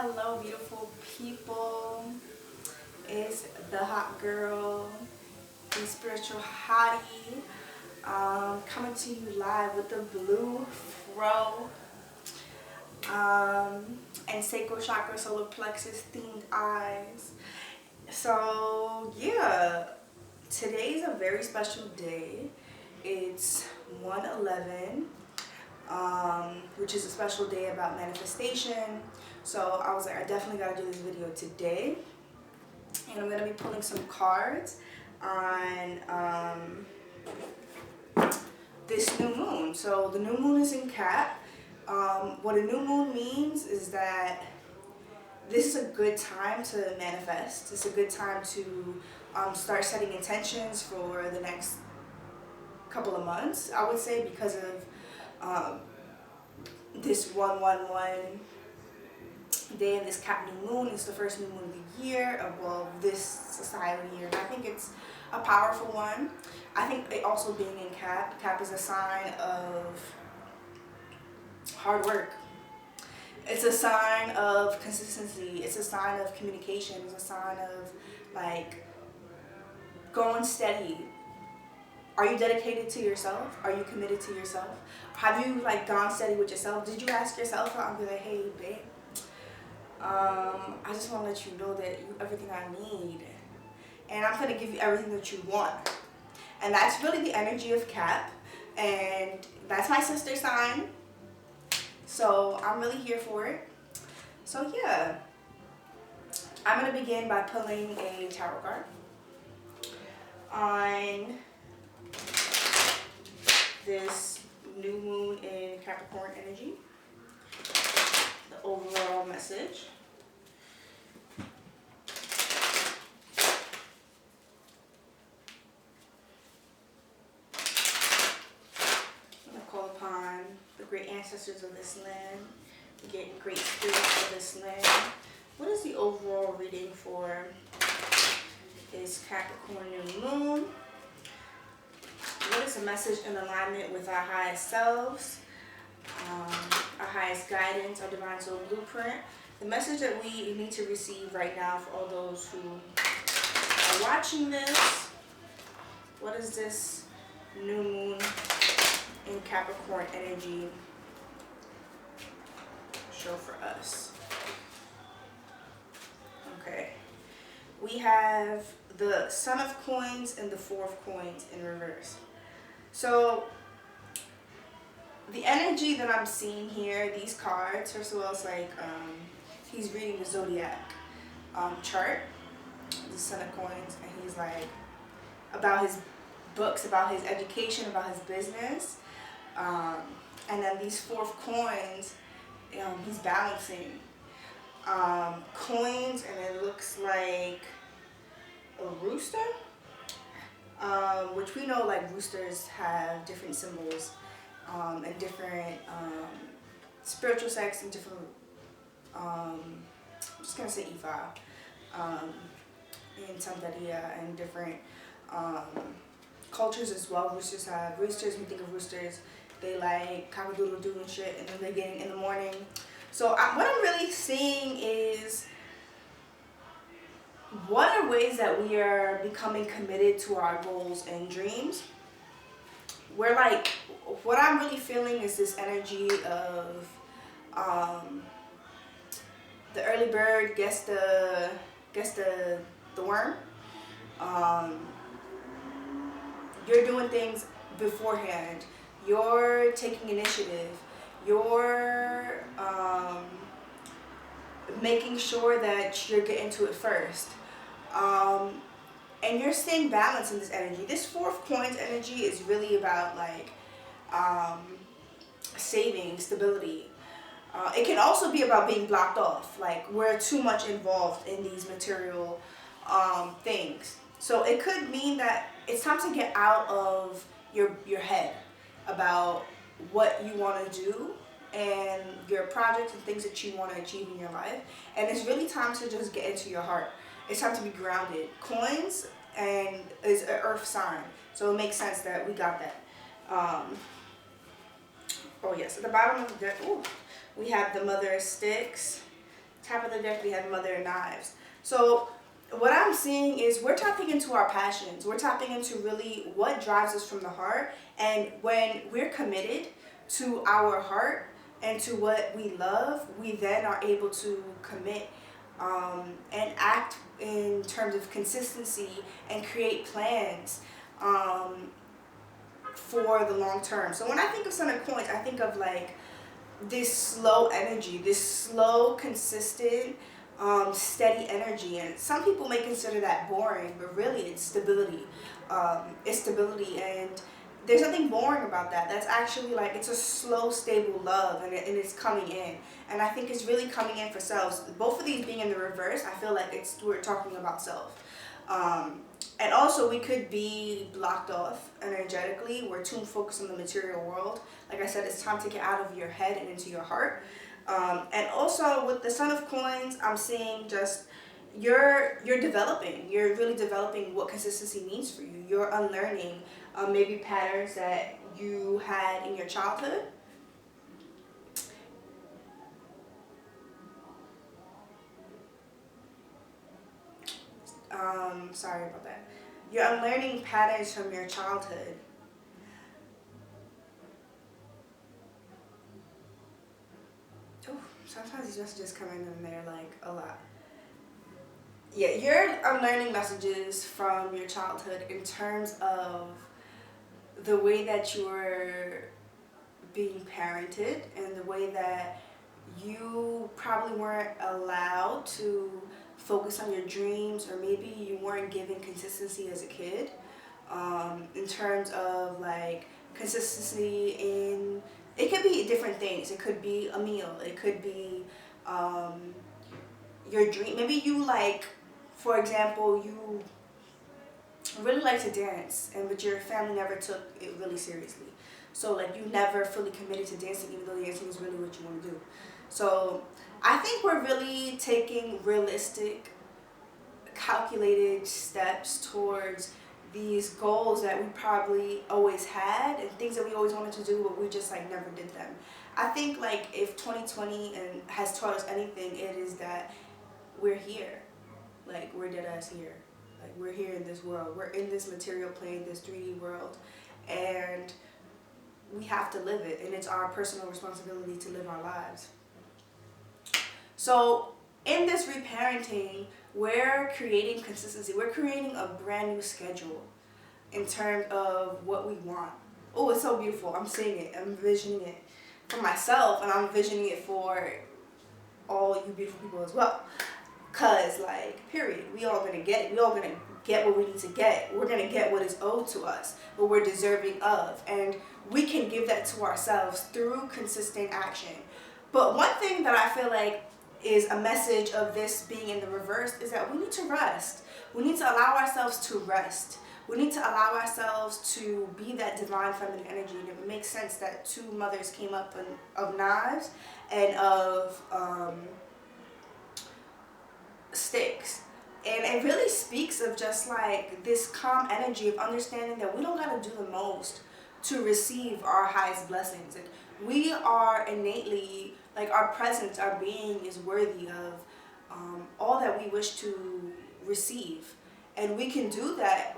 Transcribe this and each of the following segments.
Hello, beautiful people. It's the hot girl, the spiritual hottie, coming to you live with the blue fro and sacral chakra, solar plexus themed eyes. So yeah, today's a very special day. It's 1/11. Which is a special day about manifestation. So I was like, I definitely gotta do this video today. And I'm gonna be pulling some cards on this new moon. So the new moon is in Cap. What a new moon means is that this is a good time to manifest. It's a good time to start setting intentions for the next couple of months, I would say, because of this 1/11 day and this Cap new moon. It's the first new moon of the year, of this societal year. And I think it's a powerful one. I think it also being in Cap is a sign of hard work. It's a sign of consistency. It's a sign of communication. It's a sign of like going steady. Are you dedicated to yourself? Are you committed to yourself? Have you like gone steady with yourself? Did you ask yourself? I'll be like, hey babe, I just want to let you know that you everything I need, and I'm gonna give you everything that you want. And that's really the energy of Cap, and that's my sister sign. So I'm really here for it. So yeah, I'm gonna begin by pulling a tarot card on this new moon in Capricorn energy, the overall message. I'm going to call upon the great ancestors of this land, the great spirits of this land. What is the overall reading for this Capricorn new moon? What is a message in alignment with our highest selves, our highest guidance, our divine soul blueprint? The message that we need to receive right now for all those who are watching this. What is this new moon in Capricorn energy show for us? Okay. We have the Son of Coins and the Four of Coins in reverse. So the energy that I'm seeing here, these cards, first of all, it's like he's reading the zodiac chart, the Son of Coins, and he's like about his books, about his education, about his business, and then these Four of Coins, he's balancing coins, and it looks like a rooster. Which we know like roosters have different symbols and different spiritual sects and different, I'm just going to say Ifa, in Santeria and different cultures as well. Roosters, we think of roosters, they like cock-a-doodle-doo and shit, and then they get in the morning. So what I'm really seeing is, what are ways that we are becoming committed to our goals and dreams? We're like, what I'm really feeling is this energy of the early bird gets the worm. You're doing things beforehand. You're taking initiative. You're making sure that you're getting to it first. And you're staying balanced in this energy. This Four of Coins energy is really about like saving, stability. It can also be about being blocked off, like we're too much involved in these material things. So it could mean that it's time to get out of your head about what you want to do and your projects and things that you want to achieve in your life. And it's really time to just get into your heart. It's time to be grounded. Coins and is an earth sign, so it makes sense that we got that. Oh yes, at the bottom of the deck, we have the Mother of Sticks, Top of the deck, we have Mother of Knives. So what I'm seeing is we're tapping into our passions. We're tapping into really what drives us from the heart. And when we're committed to our heart and to what we love, we then are able to commit and act in terms of consistency and create plans for the long term. So when I think of Sun of Coins, I think of like this slow energy, this slow, consistent, steady energy. And some people may consider that boring, but really it's stability. It's stability, and there's nothing boring about that. That's actually like, it's a slow, stable love, and it's coming in. And I think it's really coming in for selves. Both of these being in the reverse, I feel like we're talking about self. And also we could be blocked off energetically. We're too focused on the material world. Like I said, it's time to get out of your head and into your heart. And also with the Sun of Coins, I'm seeing just you're developing. You're really developing what consistency means for you. You're unlearning maybe patterns that you had in your childhood. Sorry about that. You're unlearning patterns from your childhood. Oh, sometimes these messages come in and they're like a lot. Yeah, you're unlearning messages from your childhood in terms of the way that you were being parented and the way that you probably weren't allowed to focus on your dreams, or maybe you weren't given consistency as a kid, in terms of like consistency in, it could be different things. It could be a meal, it could be your dream. Maybe you like, for example, you really like to dance, but your family never took it really seriously. So like you never fully committed to dancing, even though dancing is really what you want to do. So I think we're really taking realistic, calculated steps towards these goals that we probably always had, and things that we always wanted to do, but we just like never did them. I think like if 2020 and has taught us anything, it is that we're here. Like we're dead ass here. Like we're here in this world. We're in this material plane, this 3D world, and we have to live it, and it's our personal responsibility to live our lives. So in this reparenting, we're creating consistency. We're creating a brand new schedule in terms of what we want. Oh, it's so beautiful. I'm seeing it. I'm envisioning it for myself, and I'm envisioning it for all you beautiful people as well. Cause like, period, we all gonna get it. We all gonna get what we need to get. We're gonna get what is owed to us, what we're deserving of. And we can give that to ourselves through consistent action. But one thing that I feel like is a message of this being in the reverse is that we need to rest. We need to allow ourselves to rest. We need to allow ourselves to be that divine feminine energy. And it makes sense that two mothers came up of knives and of sticks. And it really speaks of just like this calm energy of understanding that we don't got to do the most to receive our highest blessings. Like we are innately, like our presence, our being is worthy of all that we wish to receive. And we can do that.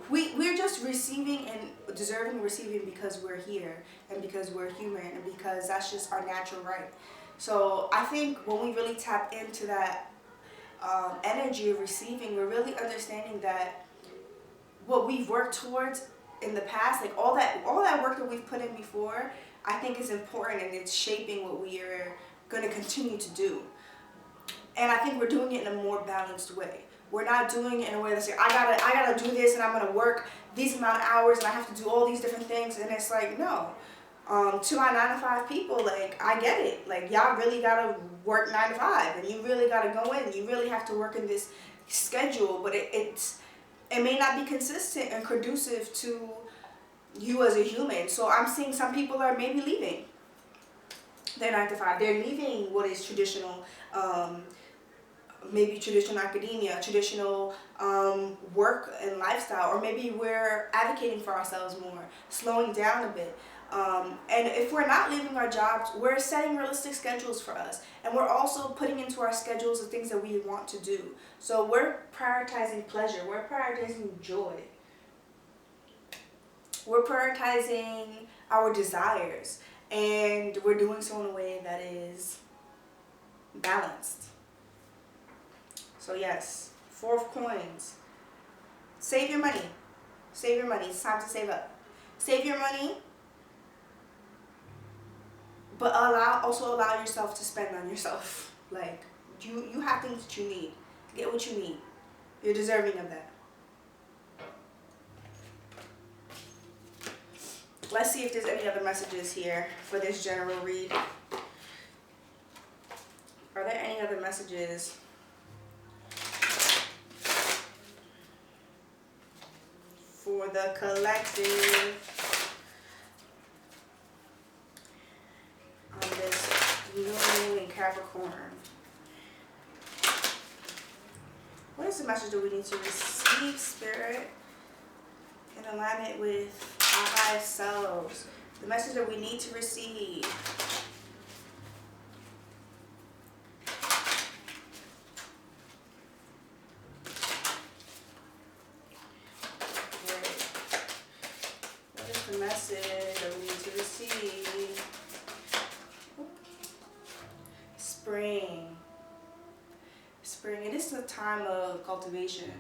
We're just receiving and deserving receiving because we're here and because we're human and because that's just our natural right. So I think when we really tap into that energy of receiving, we're really understanding that what we've worked towards in the past, like all that work that we've put in before, I think is important, and it's shaping what we are going to continue to do. And I think we're doing it in a more balanced way. We're not doing it in a way that's like, I gotta do this, and I'm gonna work these amount of hours, and I have to do all these different things. And it's like, no. To my 9 to 5 people, like, I get it. Like, y'all really gotta work 9 to 5, and you really gotta go in. You really have to work in this schedule, but it may not be consistent and conducive to you as a human. So I'm seeing some people are maybe leaving their 9 to 5. They're leaving what is traditional, maybe traditional academia, traditional work and lifestyle, or maybe we're advocating for ourselves more, slowing down a bit. And if we're not leaving our jobs, we're setting realistic schedules for us. And we're also putting into our schedules the things that we want to do. So we're prioritizing pleasure. We're prioritizing joy. We're prioritizing our desires. And we're doing so in a way that is balanced. So yes, Four of Coins. Save your money. Save your money. It's time to save up. Save your money. But also allow yourself to spend on yourself. Like, you have things that you need. Get what you need. You're deserving of that. Let's see if there's any other messages here for this general read. Are there any other messages for the collective on this new moon in Capricorn? What is the message that we need to receive, Spirit, in alignment with our highest selves? The message that we need to receive. What is the message that we need to receive? Spring. Spring. It is a time of cultivation.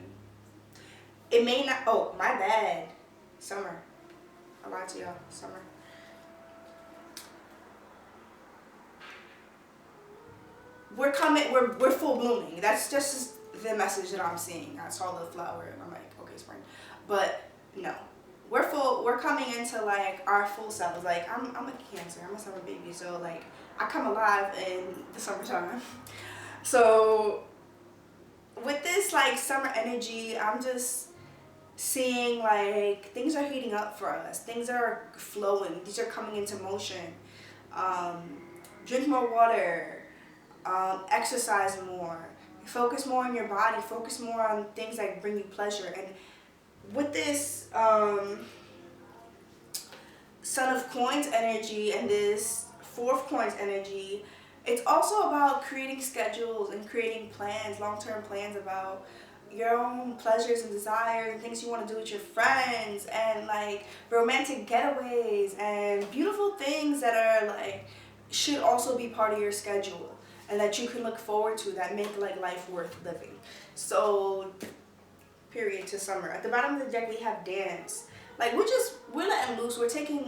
It may not. Oh, my bad. Summer. I lied to y'all. Summer. We're coming. We're full blooming. That's just the message that I'm seeing. I saw the flower and I'm like, okay, spring. But no, we're coming into like our full selves. Like I'm a Cancer. I'm a summer baby. So like I come alive in the summertime. So with this like summer energy, I'm just seeing like things are heating up for us. Things are flowing. These are coming into motion. Drink more water. Exercise more. Focus more on your body. Focus more on things that bring you pleasure. And with this Son of Coins energy and this Four of Coins energy, it's also about creating schedules and creating plans, long-term plans about your own pleasures and desires and things you want to do with your friends, and like romantic getaways and beautiful things that are like should also be part of your schedule and that you can look forward to, that make like life worth living. So period to summer. At the bottom of the deck we have Dance. Like we're letting loose. We're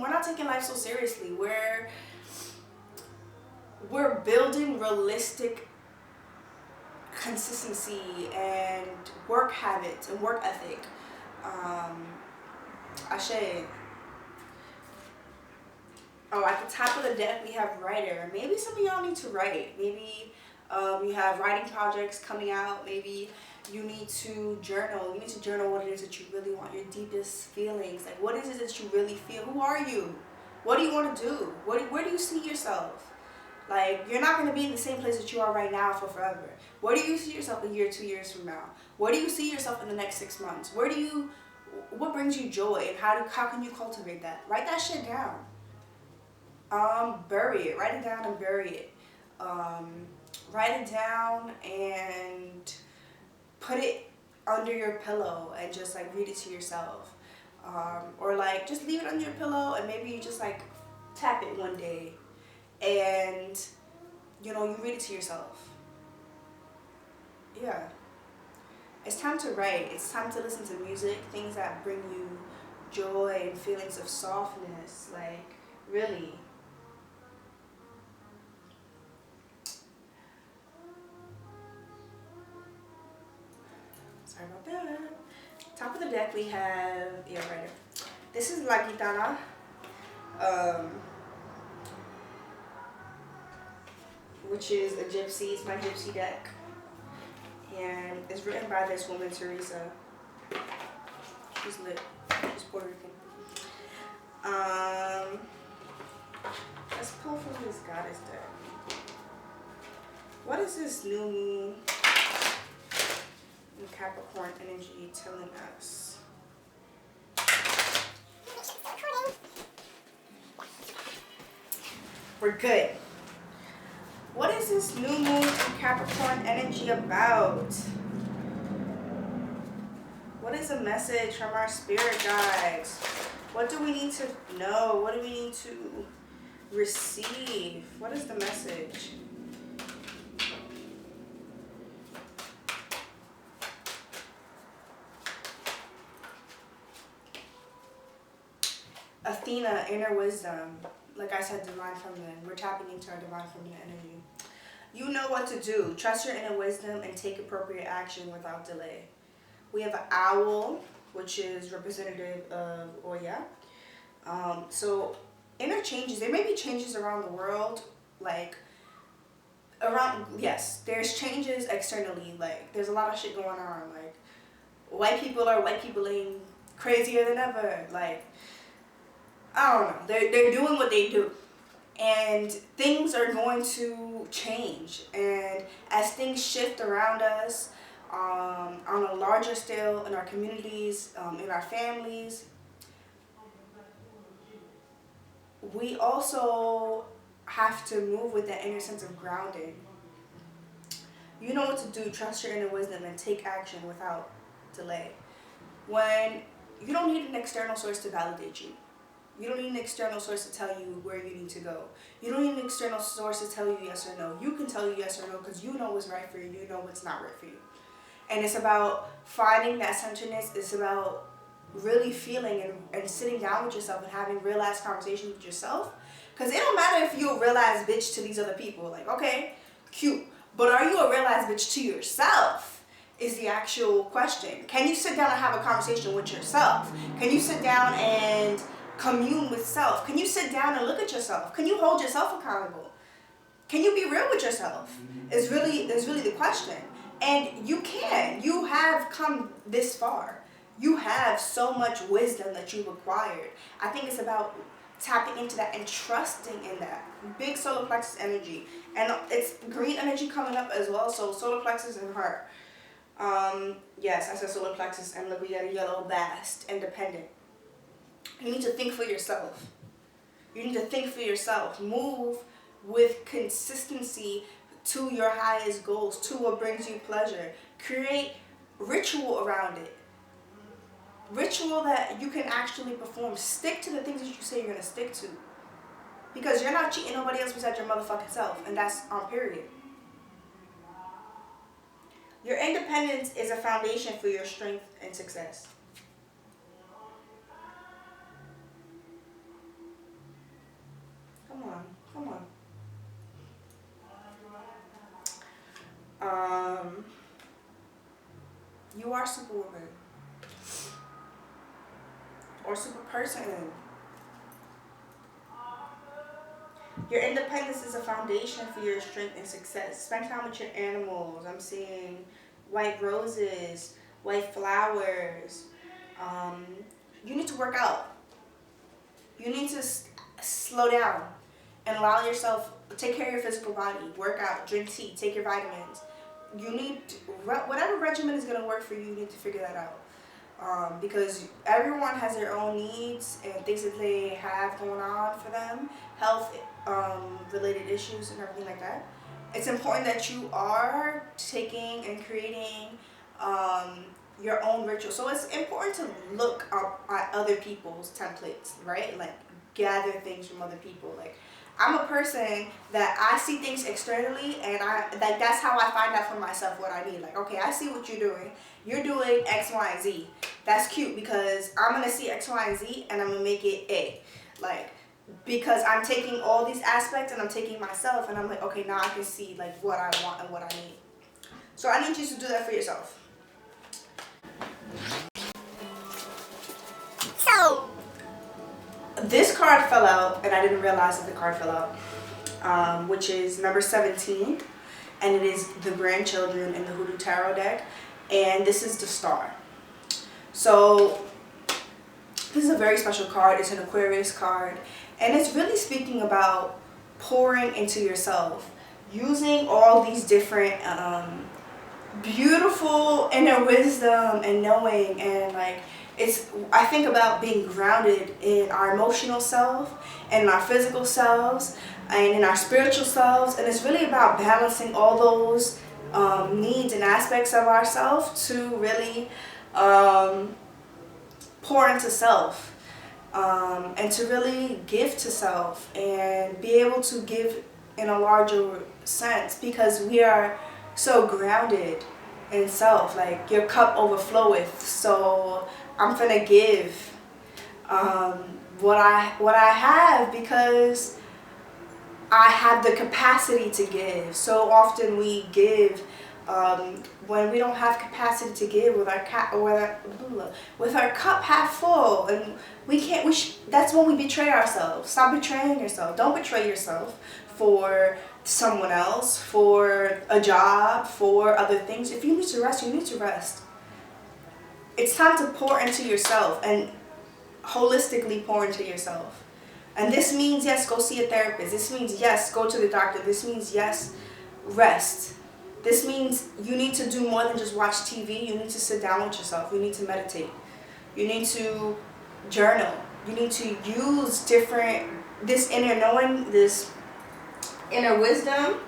not taking life so seriously. We're building realistic consistency and work habits and work ethic. Ashe. Oh, at the top of the deck we have Writer. Maybe some of y'all need to write. Maybe you have writing projects coming out. Maybe you need to journal. You need to journal what it is that you really want, your deepest feelings. Like, what is it that you really feel? Who are you? What do you want to do? Where do you see yourself? Like, you're not going to be in the same place that you are right now for forever. Where do you see yourself a year, 2 years from now? Where do you see yourself in the next 6 months? What brings you joy, and how can you cultivate that? Write that shit down. Bury it. Write it down and bury it. Write it down and put it under your pillow and just like read it to yourself. Or like just leave it under your pillow and maybe you just like tap it one day and you read it to yourself. Yeah. It's time to write. It's time to listen to music, things that bring you joy and feelings of softness. Like, really. Sorry about that. Top of the deck we have, Writer. This is La Gitana. Which is a gypsy. It's my gypsy deck. And it's written by this woman, Teresa. She's lit. She's Puerto Rican. Let's pull from this goddess deck. What is this new moon in Capricorn energy telling us? We're good. What is this new moon in Capricorn energy about? What is the message from our spirit guides? What do we need to know? What do we need to receive? What is the message? Athena, inner wisdom. Like I said, divine feminine. We're tapping into our divine feminine energy. You know what to do. Trust your inner wisdom and take appropriate action without delay. We have an owl, which is representative of Oya. So inner changes, there may be changes around the world, like yes, there's changes externally, like there's a lot of shit going on, like white people are white peopling crazier than ever, like I don't know, they're doing what they do. And things are going to change, and as things shift around us, on a larger scale, in our communities, in our families, we also have to move with that inner sense of grounding. You know what to do. Trust your inner wisdom and take action without delay. When you don't need an external source to validate you. You don't need an external source to tell you where you need to go. You don't need an external source to tell you yes or no. You can tell you yes or no because you know what's right for you. You know what's not right for you. And it's about finding that centeredness. It's about really feeling and sitting down with yourself and having real ass conversations with yourself. Because it don't matter if you're a real ass bitch to these other people. Like, okay, cute. But are you a real ass bitch to yourself is the actual question. Can you sit down and have a conversation with yourself? Can you sit down and commune with self? Can you sit down and look at yourself? Can you hold yourself accountable? Can you be real with yourself? Is really the question. And you can. You have come this far. You have so much wisdom that you've acquired. I think it's about tapping into that and trusting in that. Big solar plexus energy. And it's green energy coming up as well. So solar plexus and heart. Yes, I said solar plexus, and look, we got a yellow bast, independent. You need to think for yourself. You need to think for yourself. Move with consistency to your highest goals, to what brings you pleasure. Create ritual around it. Ritual that you can actually perform. Stick to the things that you say you're going to stick to. Because you're not cheating nobody else besides your motherfucking self. And that's on period. Your independence is a foundation for your strength and success. Come on. You are superwoman. Or super person. Your independence is a foundation for your strength and success. Spend time with your animals. I'm seeing white roses, white flowers. You need to work out. You need to slow down and allow yourself, take care of your physical body, work out, drink tea, take your vitamins. You need, whatever regimen is going to work for you, you need to figure that out. Because everyone has their own needs and things that they have going on for them, health related issues and everything like that. It's important that you are taking and creating your own ritual. So it's important to look up at other people's templates, right? Like gather things from other people. Like I'm a person that I see things externally, and that's how I find out for myself what I need. Like, okay, I see what you're doing. You're doing X, Y, and Z. That's cute because I'm gonna see X, Y, and Z, and I'm gonna make it A. Like, because I'm taking all these aspects and I'm taking myself, and I'm like, okay, now I can see like what I want and what I need. So I need you to do that for yourself. So this card fell out, and I didn't realize that the card fell out, which is number 17, and it is the grandchildren in the Hoodoo Tarot deck, and this is the Star. So this is a very special card. It's an Aquarius card, and it's really speaking about pouring into yourself, using all these different beautiful inner wisdom and knowing, and like I think about being grounded in our emotional self and in our physical selves and in our spiritual selves, and it's really about balancing all those needs and aspects of ourselves to really pour into self, and to really give to self and be able to give in a larger sense, because we are so grounded in self. Like, your cup overfloweth, so I'm gonna give what I have, because I have the capacity to give. So often we give when we don't have capacity to give, with our cup half full, and we can't. That's when we betray ourselves. Stop betraying yourself. Don't betray yourself for someone else, for a job, for other things. If you need to rest, you need to rest. It's time to pour into yourself and holistically pour into yourself. And this means, yes, go see a therapist. This means, yes, go to the doctor. This means, yes, rest. This means you need to do more than just watch TV. You need to sit down with yourself. You need to meditate. You need to journal. You need to use this inner knowing, this inner wisdom.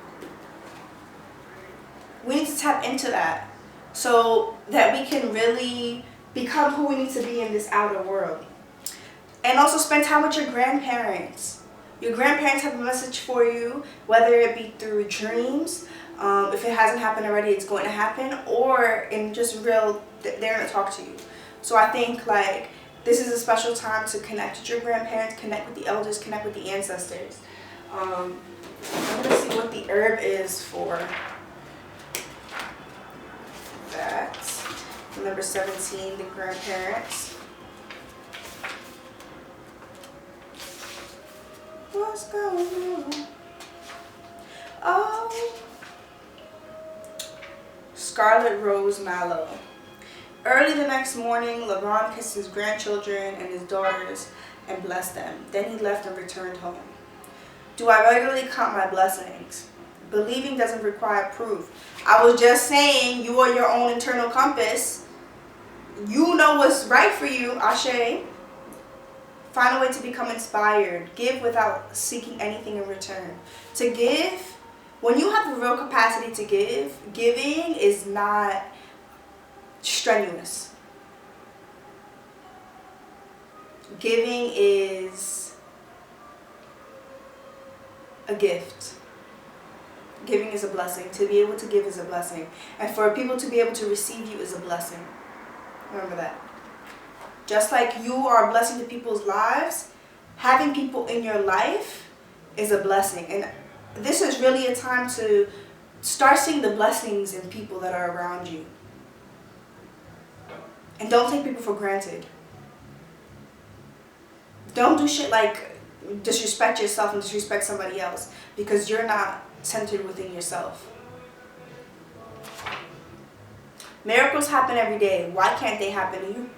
We need to tap into that so that we can really become who we need to be in this outer world. And also spend time with your grandparents. Your grandparents have a message for you, whether it be through dreams, if it hasn't happened already, it's going to happen, or in just real, they're going to talk to you. So I think like this is a special time to connect with your grandparents, connect with the elders, connect with the ancestors. I'm going to see what the herb is for that. Number 17, the grandparents. What's going on? Oh, Scarlet Rose Mallow. Early the next morning, LeBron kissed his grandchildren and his daughters and blessed them. Then he left and returned home. Do I regularly count my blessings? Believing doesn't require proof. I was just saying, you are your own internal compass. You know what's right for you, Ashe. Find a way to become inspired. Give without seeking anything in return. To give, when you have the real capacity to give, giving is not strenuous. Giving is a gift. Giving is a blessing. To be able to give is a blessing. And for people to be able to receive you is a blessing. Remember that. Just like you are a blessing to people's lives, having people in your life is a blessing. And this is really a time to start seeing the blessings in people that are around you. And don't take people for granted. Don't do shit like disrespect yourself and disrespect somebody else because you're not centered within yourself. Miracles happen every day. Why can't they happen to you?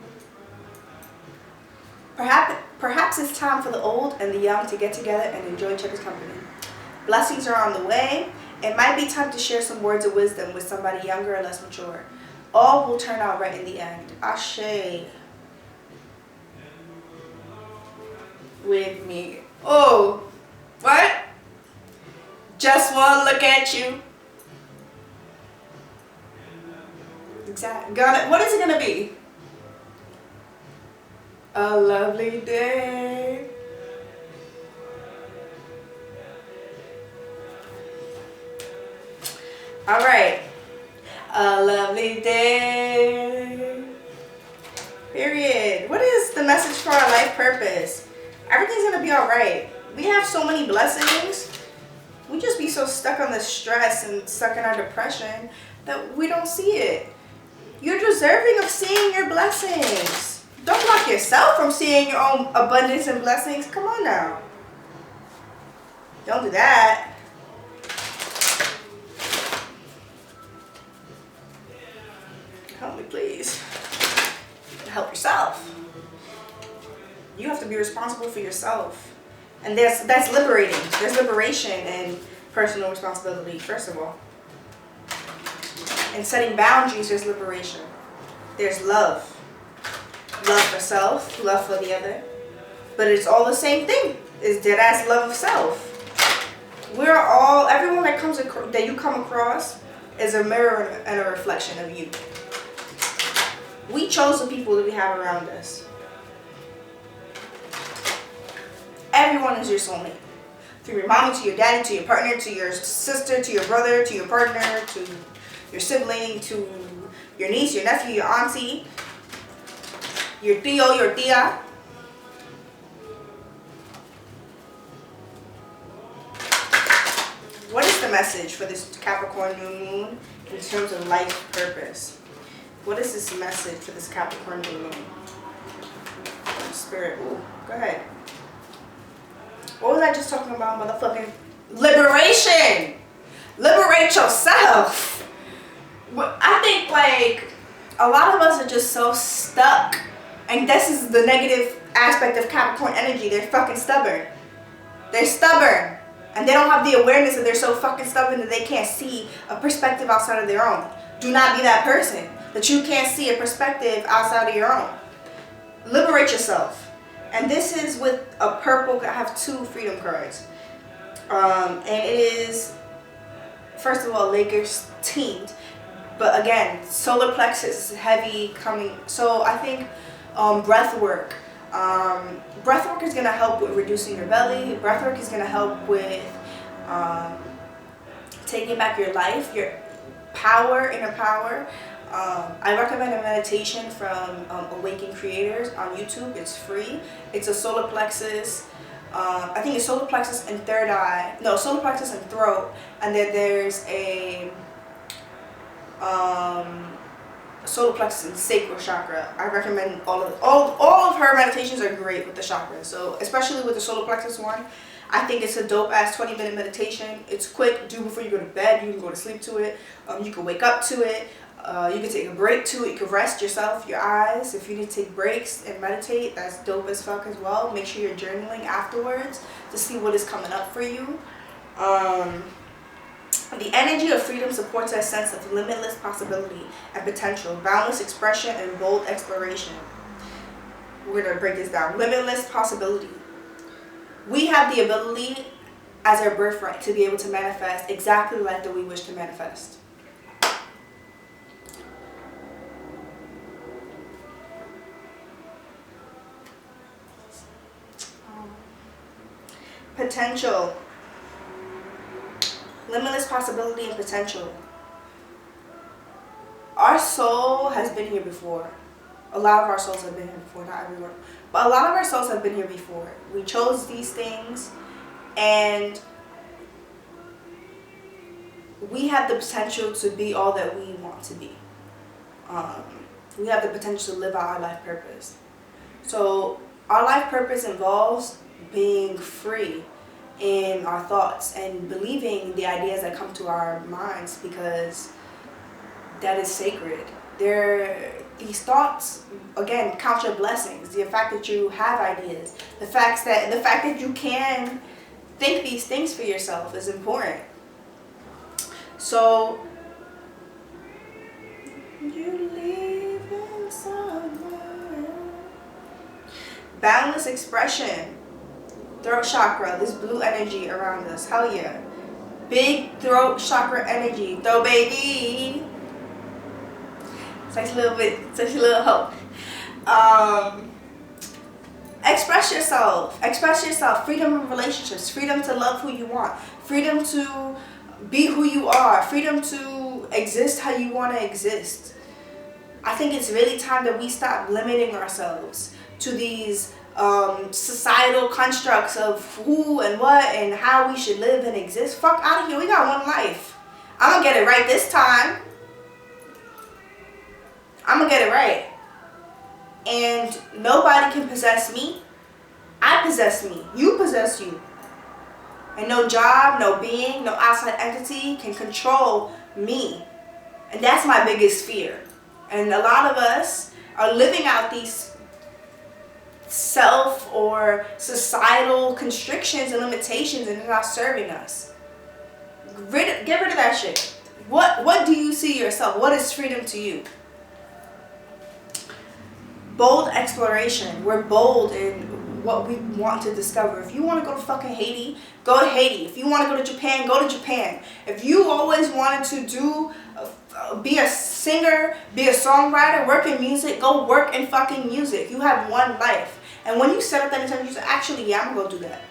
Perhaps it's time for the old and the young to get together and enjoy each other's company. Blessings are on the way. It might be time to share some words of wisdom with somebody younger or less mature. All will turn out right in the end. Ashe. With me. Oh, what? Just one look at you. Exactly. What is it gonna be? A lovely day. All right. A lovely day. Period. What is the message for our life purpose? Everything's gonna be all right. We have so many blessings. We just be so stuck on the stress and stuck in our depression that we don't see it. You're deserving of seeing your blessings. Don't block yourself from seeing your own abundance and blessings. Come on now. Don't do that. Help me, please. Help yourself. You have to be responsible for yourself. And that's liberating. There's liberation in personal responsibility, first of all. And setting boundaries, there's liberation. There's love. love for self, love for the other. But it's all the same thing. It's dead ass love of self. We're all, everyone that you come across is a mirror and a reflection of you. We chose the people that we have around us. Everyone is your soulmate. From your mommy to your daddy to your partner to your sister to your brother to your partner to your sibling to your niece, your nephew, your auntie, your tío, your tía. What is the message for this Capricorn new moon in terms of life purpose? What is this message for this Capricorn new moon? Spirit, ooh, go ahead. What was I just talking about, motherfucking? Liberation! Liberate yourself! I think, like, a lot of us are just so stuck. And this is the negative aspect of Capricorn energy. They're fucking stubborn. They're stubborn. And they don't have the awareness that they're so fucking stubborn that they can't see a perspective outside of their own. Do not be that person. That you can't see a perspective outside of your own. Liberate yourself. And this is with a purple. I have 2 freedom cards. And it is, first of all, Lakers teamed. But again, solar plexus is heavy coming. So I think breath work. Breath work is going to help with reducing your belly. Breath work is going to help with taking back your life, your power, inner power. I recommend a meditation from Awakened Creators on YouTube. It's free. It's a solar plexus. I think it's solar plexus and third eye. No, solar plexus and throat. And then there's a solar plexus and sacral chakra. I recommend all of her meditations are great with the chakras. So especially with the solar plexus one, I think it's a dope ass 20-minute meditation. It's quick. Do before you go to bed. You can go to sleep to it. You can wake up to it. You can take a break to it. You can rest yourself, your eyes. If you need to take breaks and meditate, that's dope as fuck as well. Make sure you're journaling afterwards to see what is coming up for you. The energy of freedom supports a sense of limitless possibility and potential, boundless expression, and bold exploration. We're going to break this down. Limitless possibility. We have the ability as our birthright to be able to manifest exactly the life that we wish to manifest. Potential. Limitless possibility and potential. Our soul has been here before. A lot of our souls have been here before, not everyone. But a lot of our souls have been here before. We chose these things and we have the potential to be all that we want to be. We have the potential to live out our life purpose. So our life purpose involves being free in our thoughts and believing the ideas that come to our minds, because that is sacred. These thoughts, again, count your blessings. The fact that you have ideas, the fact that you can think these things for yourself is important. So you leaving somewhere. Boundless expression. Throat chakra, this blue energy around us. Hell yeah. Big throat chakra energy. Throw baby. Such a little hope. Express yourself. Express yourself. Freedom in relationships. Freedom to love who you want. Freedom to be who you are. Freedom to exist how you want to exist. I think it's really time that we stop limiting ourselves to these societal constructs of who and what and how we should live and exist. Fuck out of here. We got one life. I'm gonna get it right this time. I'm gonna get it right. And nobody can possess me. I possess me. You possess you. And no job, no being, no outside entity can control me. And that's my biggest fear. And a lot of us are living out these self or societal constrictions and limitations, and they're not serving us. Get rid of that shit. What do you see yourself? What is freedom to you? Bold exploration. We're bold in what we want to discover. If you want to go to fucking Haiti, go to Haiti. If you want to go to Japan, go to Japan. If you always wanted to do, be a singer, be a songwriter, work in music, go work in fucking music. You have one life. And when you set up that intention, you say, actually, yeah, I'm going to go do that.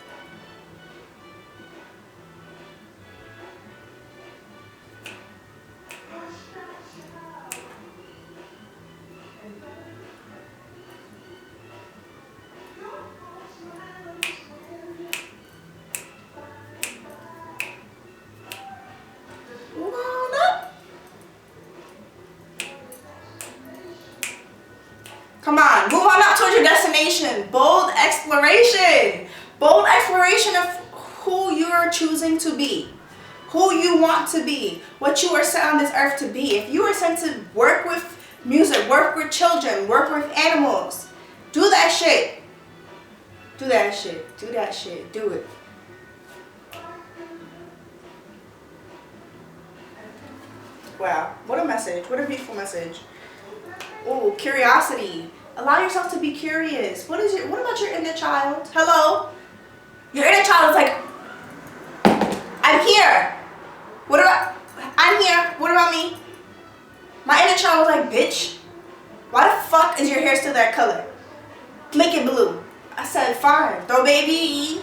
Come on, move on up towards your destination. Bold exploration. Bold exploration of who you're choosing to be. Who you want to be. What you are sent on this earth to be. If you are sent to work with music, work with children, work with animals, do that shit. Do that shit. Do that shit. Do it. Wow, what a message. What a beautiful message. Oh, curiosity. Allow yourself to be curious. What about your inner child? Hello? Your inner child is like, I'm here. I'm here. What about me? My inner child was like, bitch, why the fuck is your hair still that color? Make it blue. I said, fine. Throw baby.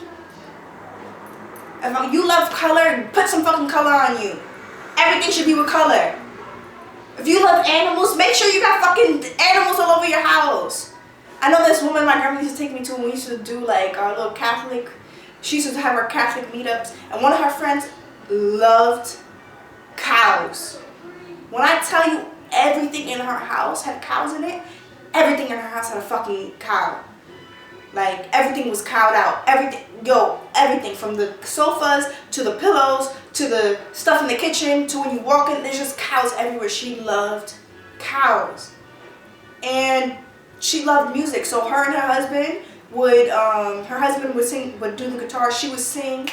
If you love color, put some fucking color on you. Everything should be with color. If you love animals, make sure you got fucking animals all over your house. I know this woman my grandma used to take me to when we used to do like our little Catholic, she used to have our Catholic meetups, and one of her friends loved cows. When I tell you everything in her house had cows in it, everything in her house had a fucking cow. Like everything was cowed out. Everything from the sofas to the pillows to the stuff in the kitchen to when you walk in, there's just cows everywhere. She loved cows. And she loved music. So her and her husband would do the guitar, she would sing.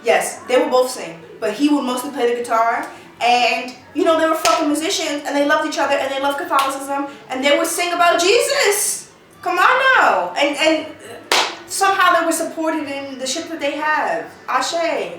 Yes, they would both sing, but he would mostly play the guitar. And they were fucking musicians and they loved each other and they loved Catholicism and they would sing about Jesus. Come on now. And somehow they were supported in the shit that they have. Ashe.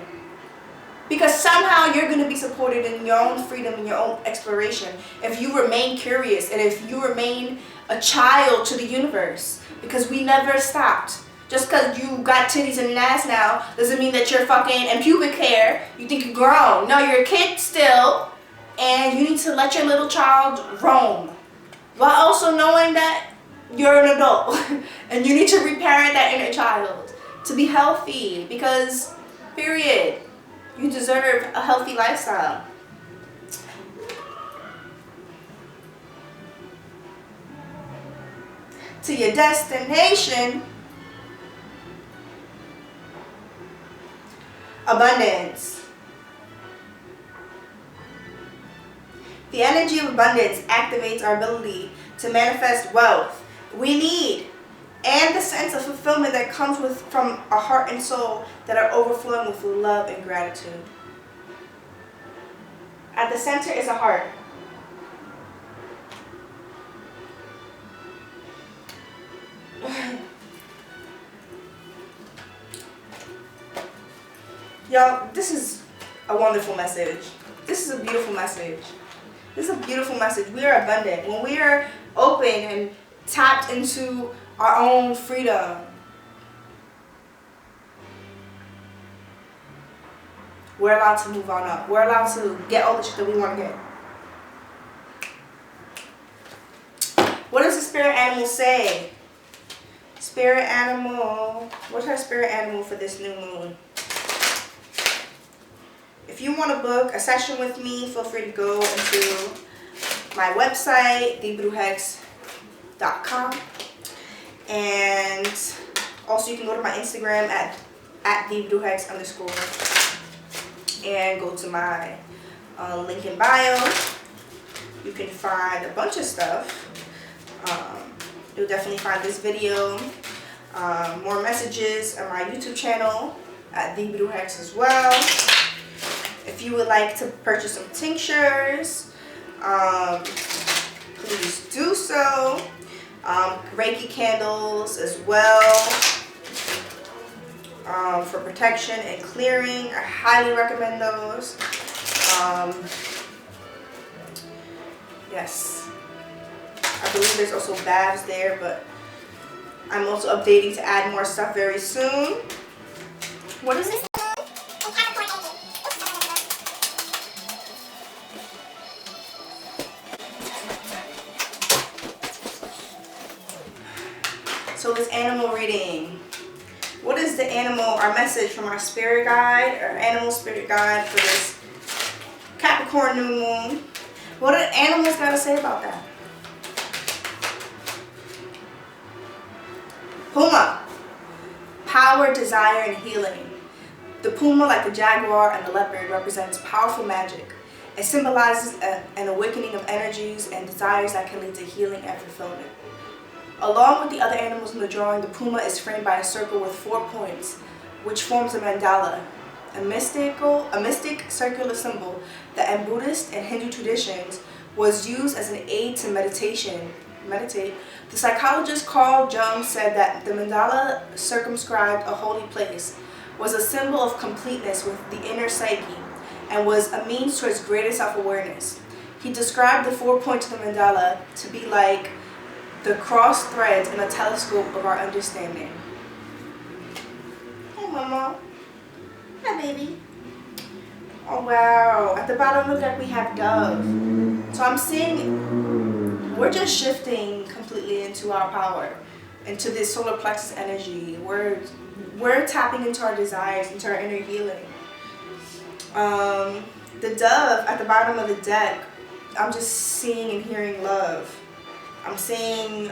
Because somehow you're going to be supported in your own freedom and your own exploration if you remain curious and if you remain a child to the universe. Because we never stopped. Just because you got titties and an ass now doesn't mean that you're fucking and pubic hair. You think you're grown. No, you're a kid still. And you need to let your little child roam. While also knowing that you're an adult. And you need to reparent that inner child to be healthy. Because, period. You deserve a healthy lifestyle. To your destination. Abundance. The energy of abundance activates our ability to manifest wealth we need and the sense of fulfillment that comes from our heart and soul that are overflowing with love and gratitude. At the center is a heart. Y'all, this is a wonderful message. This is a beautiful message. This is a beautiful message. We are abundant. When we are open and tapped into our own freedom, we're allowed to move on up. We're allowed to get all the shit that we want to get. What does the spirit animal say? Spirit animal. What's our spirit animal for this new moon? If you want to book a session with me, feel free to go into my website, thebruhex.com. And also you can go to my Instagram at @thebruhex_ and go to my link in bio. You can find a bunch of stuff. You'll definitely find this video, more messages on my YouTube channel at @thebruhex as well. If you would like to purchase some tinctures, please do so. Reiki candles as well, for protection and clearing. I highly recommend those. Yes, I believe there's also baths there, but I'm also updating to add more stuff very soon. What is this? So this animal reading. What is the animal, our message from our spirit guide, our animal spirit guide for this Capricorn new moon? What do animals got to say about that? Puma. Power, desire, and healing. The puma, like the jaguar and the leopard, represents powerful magic. It symbolizes an awakening of energies and desires that can lead to healing and fulfillment. Along with the other animals in the drawing, the puma is framed by a circle with 4 points, which forms a mandala, a mystic circular symbol that in Buddhist and Hindu traditions was used as an aid to meditate. The psychologist Carl Jung said that the mandala circumscribed a holy place, was a symbol of completeness with the inner psyche, and was a means towards greater self-awareness. He described the 4 points of the mandala to be like the cross threads in a telescope of our understanding. Hey, Mama. Hi, baby. Oh, wow. At the bottom of the deck, we have Dove. So I'm seeing we're just shifting completely into our power, into this solar plexus energy. We're tapping into our desires, into our inner healing. The Dove at the bottom of the deck, I'm just seeing and hearing love. I'm seeing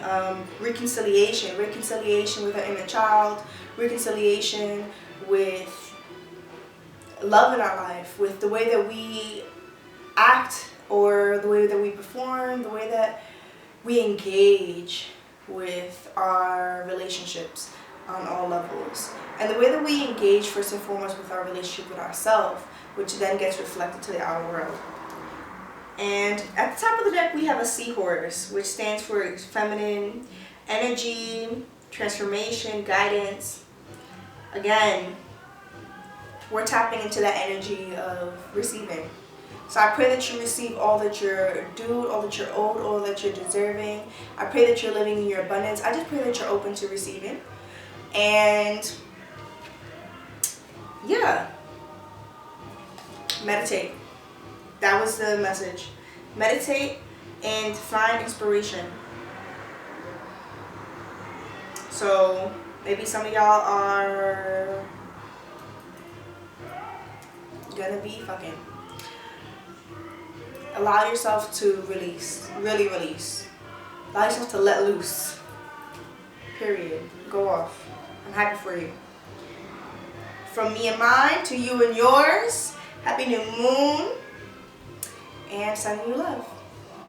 reconciliation with our inner child, reconciliation with love in our life, with the way that we act or the way that we perform, the way that we engage with our relationships on all levels. And the way that we engage first and foremost with our relationship with ourselves, which then gets reflected to the outer world. And at the top of the deck, we have a seahorse, which stands for feminine energy, transformation, guidance. Again, we're tapping into that energy of receiving. So I pray that you receive all that you're due, all that you're owed, all that you're deserving. I pray that you're living in your abundance. I just pray that you're open to receiving. And yeah, meditate. That was the message. Meditate and find inspiration. So maybe some of y'all are gonna be fucking. Allow yourself to release. Really release. Allow yourself to let loose. Period. Go off. I'm happy for you. From me and mine to you and yours. Happy new moon. And sending you love.